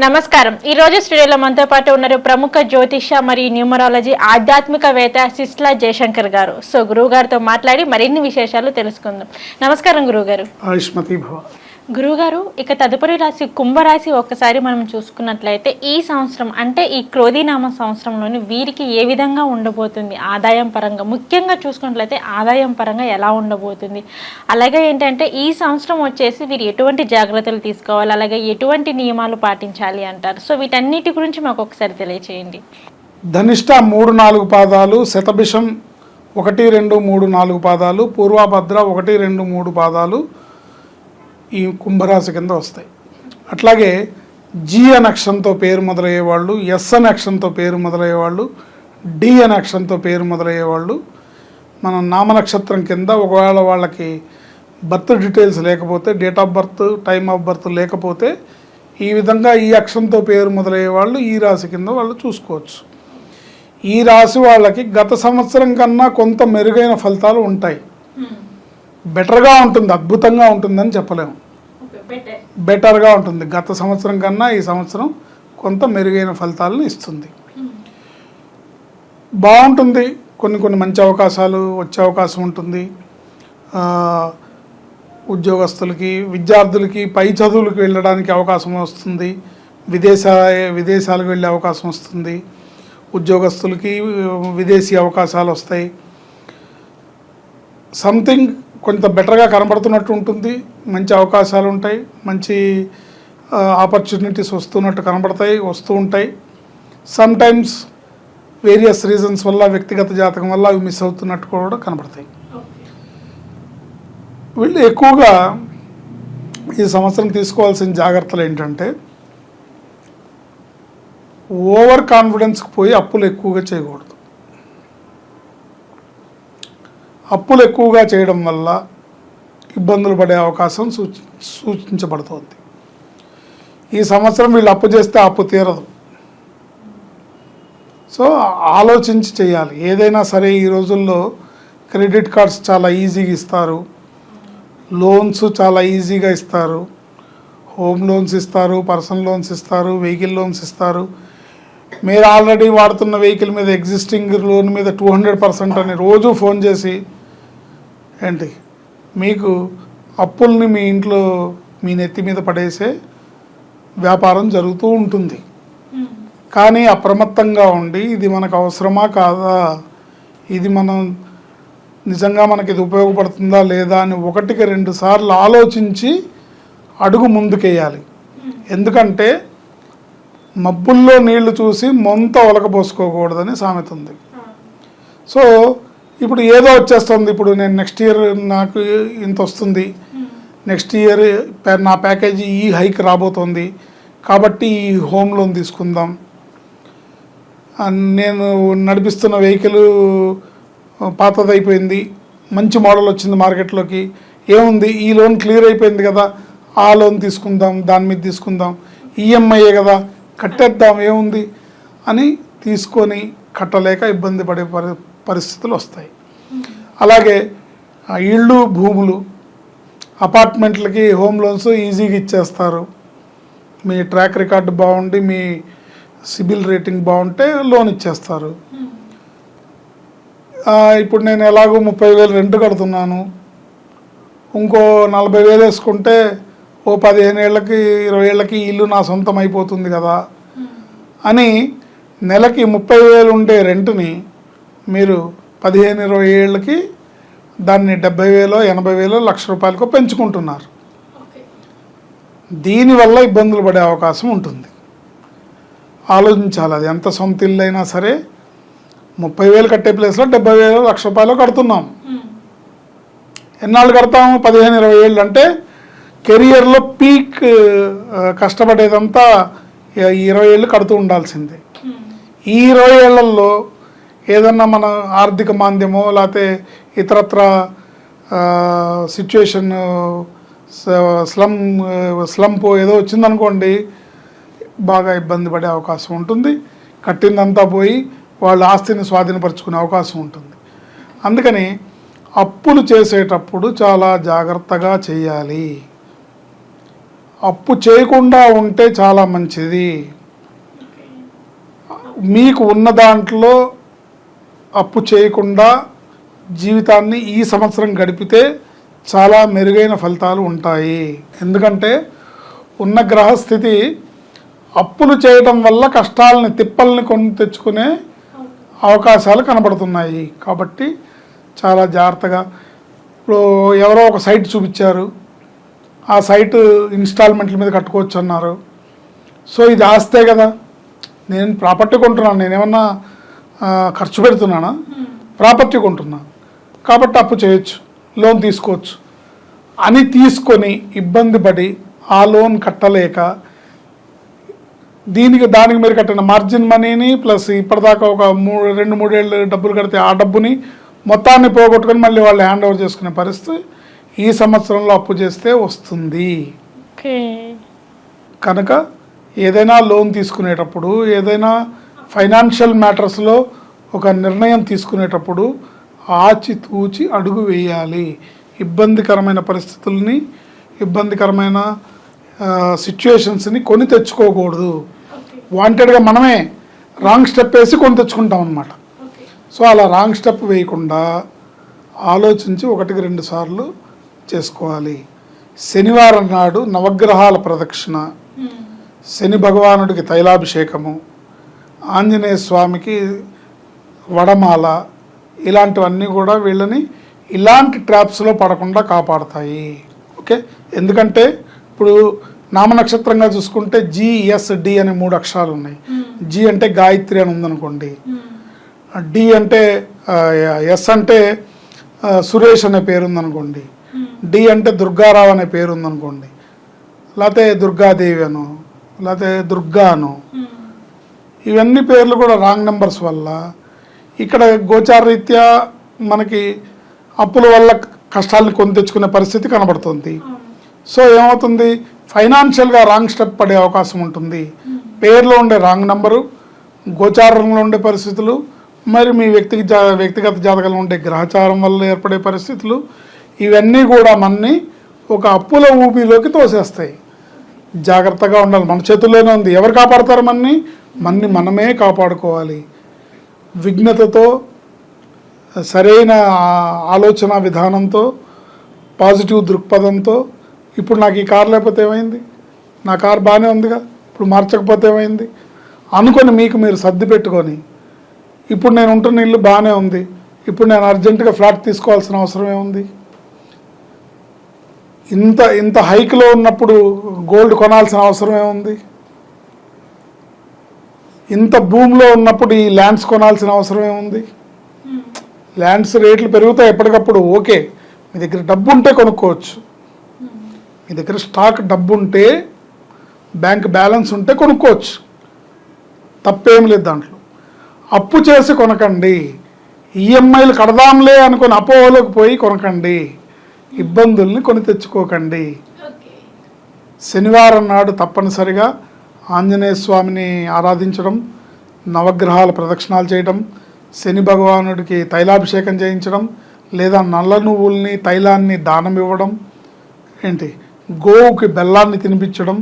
నమస్కారం. ఈ రోజు స్టూడియోలో మనతో పాటు ఉన్నారు ప్రముఖ జ్యోతిష మరియు న్యూమరాలజీ ఆధ్యాత్మికవేత్త సిస్లా జయశంకర్ గారు. సో గురువు గారితో మాట్లాడి మరిన్ని విశేషాలు తెలుసుకుందాం. నమస్కారం గురువుగారు. ఆయుష్మతి భవ. గురువుగారు, ఇక తదుపరి రాశి కుంభరాశి ఒక్కసారి మనం చూసుకున్నట్లయితే ఈ సంవత్సరం అంటే ఈ క్రోధీనామ సంవత్సరంలోని వీరికి ఏ విధంగా ఉండబోతుంది? ఆదాయం పరంగా ముఖ్యంగా చూసుకున్నట్లయితే ఆదాయం పరంగా ఎలా ఉండబోతుంది? అలాగే ఏంటంటే ఈ సంవత్సరం వచ్చేసి వీరు ఎటువంటి జాగ్రత్తలు తీసుకోవాలి, అలాగే ఎటువంటి నియమాలు పాటించాలి అంటారు? సో వీటన్నిటి గురించి మాకు ఒకసారి తెలియచేయండి. ధనిష్ట 3-4 పాదాలు, శతభిషం 1-2-3-4 పాదాలు, పూర్వభద్ర 1-2-3 పాదాలు ఈ కుంభరాశి కింద వస్తాయి. అట్లాగే జి అనే అక్షరంతో పేరు మొదలయ్యేవాళ్ళు, ఎస్ అనే అక్షరంతో పేరు మొదలయ్యేవాళ్ళు, డి అనే అక్షరంతో పేరు మొదలయ్యేవాళ్ళు మన నామనక్షత్రం కింద, ఒకవేళ వాళ్ళకి బర్త్ డీటెయిల్స్ లేకపోతే, date of birth, time of birth లేకపోతే ఈ విధంగా ఈ అక్షరంతో పేరు మొదలయ్యేవాళ్ళు ఈ రాశి కింద వాళ్ళు చూసుకోవచ్చు. ఈ రాశి వాళ్ళకి గత సంవత్సరం కన్నా కొంత మెరుగైన ఫలితాలు ఉంటాయి. బెటర్గా ఉంటుంది, అద్భుతంగా ఉంటుందని చెప్పలేము. బెటర్గా ఉంటుంది. గత సంవత్సరం కన్నా ఈ సంవత్సరం కొంత మెరుగైన ఫలితాలను ఇస్తుంది. బాగుంటుంది. కొన్ని మంచి అవకాశాలు వచ్చే అవకాశం ఉంటుంది. ఉద్యోగస్తులకి, విద్యార్థులకి పై చదువులకు వెళ్ళడానికి అవకాశం వస్తుంది. విదేశాలకు వెళ్ళే అవకాశం వస్తుంది. ఉద్యోగస్తులకి విదేశీ అవకాశాలు వస్తాయి. సంథింగ్ కొంత బెటర్గా కనబడుతున్నట్టు ఉంటుంది. మంచి అవకాశాలు ఉంటాయి. మంచి ఆపర్చునిటీస్ వస్తూ ఉంటాయి. సమ్ టైమ్స్ వేరియస్ రీజన్స్ వల్ల, వ్యక్తిగత జాతకం వల్ల అవి మిస్ అవుతున్నట్టు కూడా కనబడతాయి. వీళ్ళు ఎక్కువగా ఈ సంవత్సరం తీసుకోవాల్సిన జాగ్రత్తలు ఏంటంటే, ఓవర్ కాన్ఫిడెన్స్కి పోయి అప్పులు ఎక్కువగా చేయకూడదు. అప్పులు ఎక్కువగా చేయడం వల్ల ఇబ్బందులు పడే అవకాశం సూచించబడుతోంది. ఈ సంవత్సరం వీళ్ళు అప్పు చేస్తే అప్పు తీరదు. సో ఆలోచించి చేయాలి. ఏదైనా సరే ఈ రోజుల్లో క్రెడిట్ కార్డ్స్ చాలా ఈజీగా ఇస్తారు, లోన్స్ చాలా ఈజీగా ఇస్తారు, హోమ్ లోన్స్ ఇస్తారు, పర్సనల్ లోన్స్ ఇస్తారు, వెహికల్ లోన్స్ ఇస్తారు. మీరు ఆల్రెడీ వాడుతున్న వెహికల్ మీద ఎగ్జిస్టింగ్ లోన్ మీద 200% అని రోజు ఫోన్ చేసి ఏంటి మీకు అప్పుల్ని మీ ఇంట్లో మీ నెత్తి మీద పడేసే వ్యాపారం జరుగుతూ ఉంటుంది. కానీ అప్రమత్తంగా ఉండి ఇది మనకు అవసరమా కాదా, ఇది నిజంగా మనకి ఇది ఉపయోగపడుతుందా లేదా అని 1-2 సార్లు ఆలోచించి అడుగు ముందుకేయాలి. ఎందుకంటే మబ్బుల్లో నీళ్లు చూసి మొంత ఒలకపోసుకోకూడదని సామెత ఉంది. సో ఇప్పుడు ఏదో వచ్చేస్తుంది. ఇప్పుడు నేను నెక్స్ట్ ఇయర్ నాకు ఇంత వస్తుంది, నెక్స్ట్ ఇయర్ నా ప్యాకేజీ ఈ హైక్ రాబోతోంది కాబట్టి ఈ హోమ్ లోన్ తీసుకుందాం, నేను నడిపిస్తున్న వెహికల్ పాతదైపోయింది, మంచి మోడల్ వచ్చింది మార్కెట్లోకి, ఏముంది ఈ లోన్ క్లియర్ అయిపోయింది కదా, ఆ లోన్ తీసుకుందాం, దాని మీద తీసుకుందాం, ఈఎంఐయే కదా కట్టేద్దాం ఏముంది అని తీసుకొని కట్టలేక ఇబ్బంది పడే పరిస్థితులు వస్తాయి. అలాగే ఇళ్ళు, భూములు, అపార్ట్మెంట్లకి హోమ్ లోన్స్ ఈజీగా ఇచ్చేస్తారు. మీ ట్రాక్ రికార్డు బాగుండి, మీ సిబిల్ రేటింగ్ బాగుంటే లోన్ ఇచ్చేస్తారు. ఇప్పుడు నేను ఎలాగో 30,000 రెంట్ కడుతున్నాను, ఇంకో 40,000 వేసుకుంటే ఓ 15 ఏళ్ళకి 20 ఏళ్ళకి ఇల్లు నా సొంతం అయిపోతుంది కదా అని నెలకి 30,000 ఉండే రెంట్ని మీరు 15-20 ఏళ్ళకి దాన్ని 70,000, 80,000, ₹1,00,000 పెంచుకుంటున్నారు. దీనివల్ల ఇబ్బందులు పడే అవకాశం ఉంటుంది. ఆలోచించాలి. అది ఎంత సొంత ఇల్లు అయినా సరే 30,000 కట్టే ప్లేస్లో 70,000, ₹1,00,000 కడుతున్నాం. ఎన్నాళ్ళు కడతాము? 15-20 ఏళ్ళు. అంటే కెరియర్లో పీక్ కష్టపడేదంతా 20 ఏళ్ళు కడుతూ ఉండాల్సిందే. ఈ 20 ఏళ్లలో ఏదన్నా మన ఆర్థిక మాంద్యమో లేకపోతే ఇతరత్ర సిచ్యువేషన్ స్లంప్ ఏదో వచ్చిందనుకోండి, బాగా ఇబ్బంది పడే అవకాశం ఉంటుంది. కట్టిందంతా పోయి వాళ్ళ ఆస్తిని స్వాధీనపరుచుకునే అవకాశం ఉంటుంది. అందుకని అప్పులు చేసేటప్పుడు చాలా జాగ్రత్తగా చేయాలి. అప్పు చేయకుండా ఉంటే చాలా మంచిది. మీకు ఉన్న దాంట్లో అప్పు చేయకుండా జీవితాన్ని ఈ సంవత్సరం గడిపితే చాలా మెరుగైన ఫలితాలు ఉంటాయి. ఎందుకంటే ఉన్న గ్రహస్థితి అప్పులు చేయడం వల్ల కష్టాలని తిప్పల్ని కొని తెచ్చుకునే అవకాశాలు కనబడుతున్నాయి. కాబట్టి చాలా జాగ్రత్తగా, ఇప్పుడు ఎవరో ఒక సైట్ చూపించారు, ఆ సైట్ ఇన్స్టాల్మెంట్ల మీద కట్టుకోవచ్చు అన్నారు. సో ఇది ఆస్తే కదా, నేను ప్రాపర్టీ కొంటున్నాను, నేనేమన్నా ఖర్చు పెడుతున్నానా? ప్రాపర్టీ కొంటున్నా కాబట్టి అప్పు చేయొచ్చు, లోన్ తీసుకోవచ్చు అని తీసుకొని ఇబ్బంది పడి ఆ లోన్ కట్టలేక దానికి మీరు కట్టిన మార్జిన్ మనీని ప్లస్ ఇప్పటిదాకా ఒక 2-3 ఏళ్ళు డబ్బులు కడితే ఆ డబ్బుని మొత్తాన్ని పోగొట్టుకొని మళ్ళీ వాళ్ళు హ్యాండ్ ఓవర్ చేసుకునే పరిస్థితి ఈ సంవత్సరంలో అప్పు చేస్తే వస్తుంది. కనుక ఏదైనా లోన్ తీసుకునేటప్పుడు, ఏదైనా ఫైనాన్షియల్ మ్యాటర్స్లో ఒక నిర్ణయం తీసుకునేటప్పుడు ఆచితూచి అడుగు వేయాలి. ఇబ్బందికరమైన పరిస్థితుల్ని, ఇబ్బందికరమైన సిచ్యుయేషన్స్ని కొని తెచ్చుకోకూడదు. వాంటెడ్గా మనమే రాంగ్ స్టెప్ వేసి కొని తెచ్చుకుంటాం అన్నమాట. సో అలా రాంగ్ స్టెప్ వేయకుండా ఆలోచించి 1-2 సార్లు చేసుకోవాలి. శనివారం నాడు నవగ్రహాల ప్రదక్షిణ, శని భగవానుడికి తైలాభిషేకము, ఆంజనేయ స్వామికి వడమాల, ఇలాంటివన్నీ కూడా వీళ్ళని ఇలాంటి ట్రాప్స్లో పడకుండా కాపాడతాయి. ఓకే, ఎందుకంటే ఇప్పుడు నామనక్షత్రంగా చూసుకుంటే GSD అనే 3 అక్షరాలు ఉన్నాయి. జి అంటే గాయత్రి అని ఉందనుకోండి, డి అంటే ఎస్ అంటే సురేష్ అనే పేరు ఉందనుకోండి, డి అంటే దుర్గారావు అనే పేరు ఉందనుకోండి, లేకపోతే దుర్గాదేవి అను, లేకపోతే దుర్గాను, ఇవన్నీ పేర్లు కూడా రాంగ్ నెంబర్స్ వల్ల ఇక్కడ గోచారరీత్యా మనకి అప్పుల వల్ల కష్టాలను కొని తెచ్చుకునే పరిస్థితి కనబడుతుంది. సో ఏమవుతుంది, ఫైనాన్షియల్గా రాంగ్ స్టెప్ పడే అవకాశం ఉంటుంది. పేరులో ఉండే రాంగ్ నెంబరు, గోచారంలో ఉండే పరిస్థితులు, మరి మీ వ్యక్తిగత జాతకంలో ఉండే గ్రహచారం వల్ల ఏర్పడే పరిస్థితులు, ఇవన్నీ కూడా మనని ఒక అప్పుల ఊబిలోకి తోసేస్తాయి. జాగ్రత్తగా ఉండాలి. మన చేతుల్లోనే ఉంది. ఎవరు కాపాడతారు మనని? మనమే కాపాడుకోవాలి. విఘ్నతతో, సరైన ఆలోచన విధానంతో, పాజిటివ్ దృక్పథంతో. ఇప్పుడు నాకు ఈ కారు లేకపోతే ఏమైంది, నా కారు బాగానే ఉందిగా, ఇప్పుడు మార్చకపోతే ఏమైంది అనుకొని మీకు మీరు సర్ది పెట్టుకొని, ఇప్పుడు నేను ఉంటున్న ఇల్లు బాగానే ఉంది, ఇప్పుడు నేను అర్జెంటుగా ఫ్లాట్ తీసుకోవాల్సిన అవసరం ఏముంది, ఇంత హైక్లో ఉన్నప్పుడు గోల్డ్ కొనాల్సిన అవసరం ఏముంది, ఇంత భూమిలో ఉన్నప్పుడు ఈ ల్యాండ్స్ కొనాల్సిన అవసరం ఏముంది. ల్యాండ్స్ రేట్లు పెరుగుతాయి ఎప్పటికప్పుడు. ఓకే, మీ దగ్గర డబ్బు ఉంటే కొనుక్కోవచ్చు. మీ దగ్గర స్టాక్ డబ్బు ఉంటే, బ్యాంక్ బ్యాలెన్స్ ఉంటే కొనుక్కోవచ్చు, తప్పేం లేదు దాంట్లో. అప్పు చేసి కొనకండి. ఈఎంఐలు కడదాంలే అనుకుని అపోలోకి పోయి కొనకండి. ఇబ్బందుల్ని కొని తెచ్చుకోకండి. శనివారం నాడు తప్పనిసరిగా ఆంజనేయ స్వామిని ఆరాధించడం, నవగ్రహాల ప్రదక్షిణాలు చేయడం, శని భగవానుడికి తైలాభిషేకం చేయించడం, లేదా నల్ల నువ్వుల్ని తైలాన్ని దానం ఇవ్వడం, గోవుకి బెల్లాన్ని తినిపించడం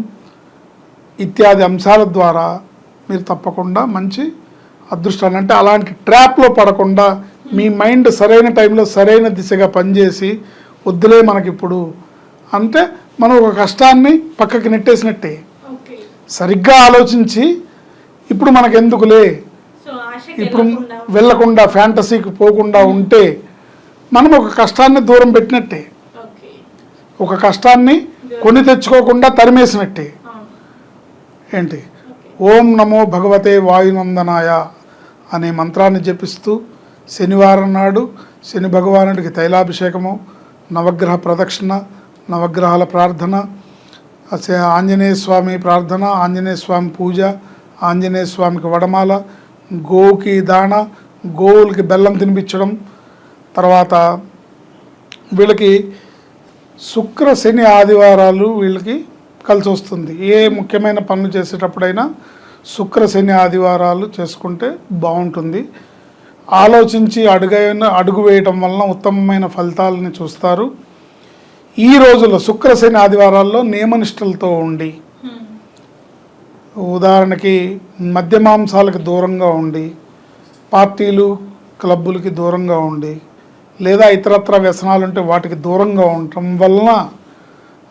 ఇత్యాది అంశాల ద్వారా మీరు తప్పకుండా మంచి అదృష్టాన్ని, అంటే అలాంటి ట్రాప్లో పడకుండా మీ మైండ్ సరైన టైంలో సరైన దిశగా పనిచేసి వద్దులే మనకిప్పుడు అంటే మనం ఒక కష్టాన్ని పక్కకి నెట్టేసినట్టే. సరిగ్గా ఆలోచించి ఇప్పుడు మనకెందుకులే, ఇప్పుడు వెళ్ళకుండా ఫ్యాంటసీకి పోకుండా ఉంటే మనం ఒక కష్టాన్ని దూరం పెట్టినట్టే, ఒక కష్టాన్ని కొని తెచ్చుకోకుండా తరిమేసినట్టే. ఓం నమో భగవతే వాయునందనాయ అనే మంత్రాన్ని జపిస్తూ శనివారం నాడు శని భగవానుడికి తైలాభిషేకము, నవగ్రహ ప్రదక్షిణ, నవగ్రహాల ప్రార్థన, ఆంజనేయ స్వామి ప్రార్థన, ఆంజనేయ స్వామి పూజ, ఆంజనేయ స్వామికి వడమాల, గోవుకి దాణ, గోవులకి బెల్లం తినిపించడం. తర్వాత వీళ్ళకి శుక్ర శని ఆదివారాలు వీళ్ళకి కలిసి వస్తుంది. ఏ ముఖ్యమైన పనులు చేసేటప్పుడైనా శుక్ర శని ఆదివారాలు చేసుకుంటే బాగుంటుంది. ఆలోచించి అడుగు వేయటం వలన ఉత్తమమైన ఫలితాలని చూస్తారు. ఈ రోజుల్లో శుక్రశని ఆదివారాల్లో నియమనిష్టలతో ఉండి, ఉదాహరణకి మద్య మాంసాలకు దూరంగా ఉండి, పార్టీలు క్లబ్బులకి దూరంగా ఉండి, లేదా ఇతరత్ర వ్యసనాలు ఉంటే వాటికి దూరంగా ఉండటం వలన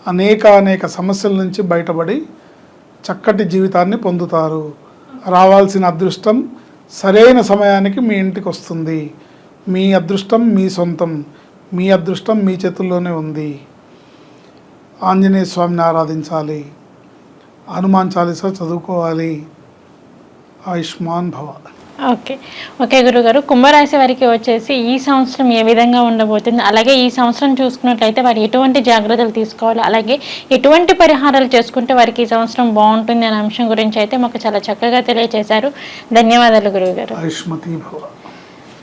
అనేక సమస్యల నుంచి బయటపడి చక్కటి జీవితాన్ని పొందుతారు. రావాల్సిన అదృష్టం సరైన సమయానికి మీ ఇంటికి వస్తుంది. మీ అదృష్టం మీ సొంతం, మీ అదృష్టం మీ చేతుల్లోనే ఉంది. ఆంజనేయ స్వామిని ఆరాధించాలి, హనుమాన్ చాలీసా చదువుకోవాలి. ఆయుష్మాన్ భవ. ఓకే గురుగారు, కుంభరాశి వారికి వచ్చేసి ఈ సంవత్సరం ఏ విధంగా ఉండబోతుంది, అలాగే ఈ సంవత్సరం చూసుకున్నట్లయితే వారు ఎటువంటి జాగ్రత్తలు తీసుకోవాలి, అలాగే ఎటువంటి పరిహారాలు చేసుకుంటే వారికి ఈ సంవత్సరం బాగుంటుంది అనే అంశం గురించి అయితే మాకు చాలా చక్కగా తెలియజేశారు. ధన్యవాదాలు గురువుగారు. ఆయుష్మతి భవ.